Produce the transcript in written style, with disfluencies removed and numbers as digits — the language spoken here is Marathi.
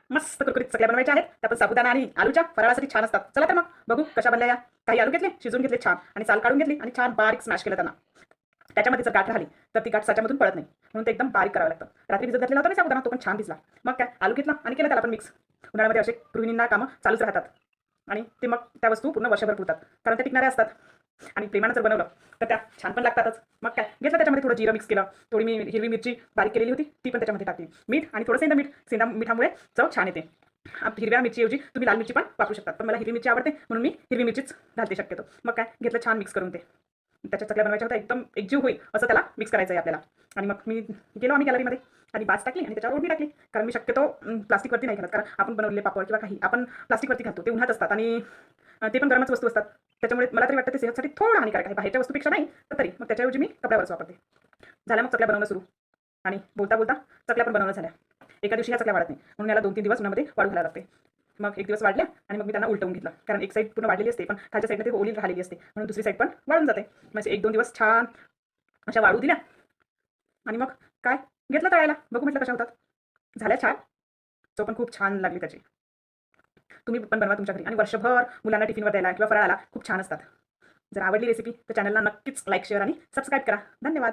मस्त कुरकुरीत चकल्या बनवायच्या आहेत. त्या पण साबुदाणा आणि आलूच्या फराळासाठी छान असतात. चला तर मग बघू कशा बनल्या या. काही आलू घेतले, शिजवून घेतले छान आणि साल काढून घेतली आणि छान बारीक स्मॅश केलं त्यांना. त्याच्यामध्ये जर गाठ राहिली तर ती गाठ साच्यामधून पडत नाही, म्हणून ते एकदम बारीक करावं लागतं. रात्री भिजत घातलेला होता ना साबुदाणा, तो पण छान भिजला. मग काय आलू घेतला आणि केलं त्याला पण मिक्स. उन्हाळ्यामध्ये असे गृहिणींना कामं चालूच राहतात आणि ते मग त्या वस्तू पूर्ण वर्षभर पुरतात, कारण त्या टिकणाऱ्या असतात. आणि प्रेमानं जर बनवलं तर त्या छान पण लागतातच. मग काय घेतलं त्याच्यामध्ये थोडं जिरं मिक्स केलं, थोडी मी हिरवी मिरची बारीक केलेली होती ती पण त्याच्यामध्ये टाकली, मीठ आणि थोडं सेंधा मीठ. सेंधा मिठामुळे चव छान येते. हिरव्या मिरचीऐवजी तुम्ही लाल मिरची पण वापरू शकता, पण मला हिरवी मिरची आवडते म्हणून मी हिरवी मिरचीच घालते शक्यतो. मग काय घेतलं छान मिक्स करून ते. त्याच्या चकल्या बनवायच्या होत्या, एकदम एकजीव होईल असं त्याला मिक्स करायचं आहे आपल्याला. आणि मग मी गेलो आम्ही गॅलरीमध्ये आणि बाज टाकली आणि त्याच्यावर ओढणी टाकली, कारण मी शक्यतो प्लास्टिकवरती नाही घालत, कारण आपण बनवलेले पापड किंवा काही आपण प्लास्टिकवरती घालतो ते उन्हात असतात आणि ते पण गरमच वस्तू असतात. त्याच्यामुळे मला तरी वाटतं ते सेहतसाठी थोडं हानिकारक आहे, बाहेरच्या वस्तूपेक्षा नाही तर तरी. मग त्याच्याऐवजी मी कपड्यावरच वापरते. झाल्या मग चकल्या बनवणं सुरू आणि बोलता बोलता चकल्या पण बनवणं झाल्या. एका दिवशी ह्या चकल्या वाढत नाही, म्हणून याला 2-3 दिवस उन्हामध्ये वाळू घालायला लागते. मग एक दिवस वाढल्या आणि मग मी त्यांना उलटवून घेतलं, कारण एक साईड पूर्ण वाढलेली असते पण खालच्या साईडने ते ओली राहिलेली असते, म्हणून दुसरी साईड पण वाळून जाते. म्हणजे 1-2 दिवस छान अशा वाळू दिल्या आणि मग काय घेतलं तळायला. बघू म्हटलं कशा होतात. झाल्या छान. चव पण खूप छान लागली त्याची. तुम्ही पण बनवा तुमच्या घरी आणि वर्षभर मुलांना टिफिनवर द्यायला किंवा फराळाला खूप छान असतात. जर आवडली रेसिपी तर चॅनलला नक्कीच लाईक, शेअर आणि सबस्क्राईब करा. धन्यवाद.